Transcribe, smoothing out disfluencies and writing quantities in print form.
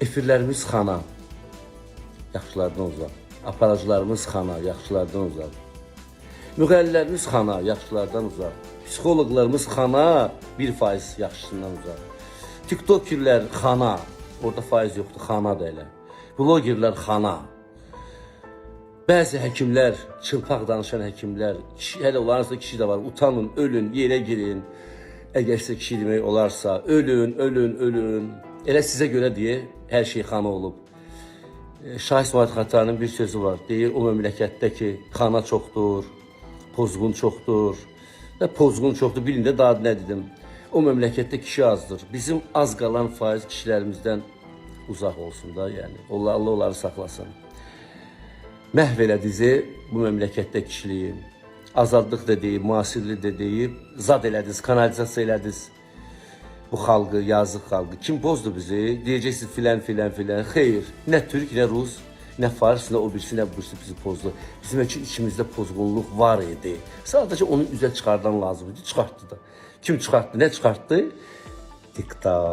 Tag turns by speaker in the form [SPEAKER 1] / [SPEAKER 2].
[SPEAKER 1] Efirlərimiz xana, yaxşılardan uzaq. Aparıcılarımız xana, yaxşılardan uzaq. Müğənnilərimiz xana, yaxşılardan uzaq. Psixoloqlarımız xana, 1% yaxşısından uzaq. TikTokerlər xana, orada faiz yoxdur, xana da elə. Blogerlər xana. Bəzi həkimlər, çılpaq danışan həkimlər, hələ onlarsa kişi də var, utanın, ölün, yerə girin. Əgər sizə kişi demək olarsa, ölün, ölün, ölün. Elə sizə görə deyə hər şey xana olub. Şah İsmail Xətanın bir sözü var, deyir o məmləkətdə ki, xana çoxdur, pozğun çoxdur. Və pozğun çoxdur, birində daha nə dedim, o məmləkətdə kişi azdır. Bizim az qalan faiz kişilərimizdən uzaq olsun da, yəni. Allah onları saxlasın. Məhv elədizi bu məmləkətdə kişiliyi. Azadlıq da deyib, müasirlik də deyib, zad elədiniz, kanalizasiya elədiniz bu xalqı, yazıq xalqı. Kim pozdu bizi? Deyəcəksiniz filan, filan, filan. Xeyr, nə Türk, nə Rus, nə Fars, nə o birisi, nə bu birisi bizi pozdu. Bizim içimizdə pozğunluq var idi. Sadəcə onu üzə çıxardan lazım idi, çıxartdı da. Kim çıxartdı, nə çıxartdı? Diktat.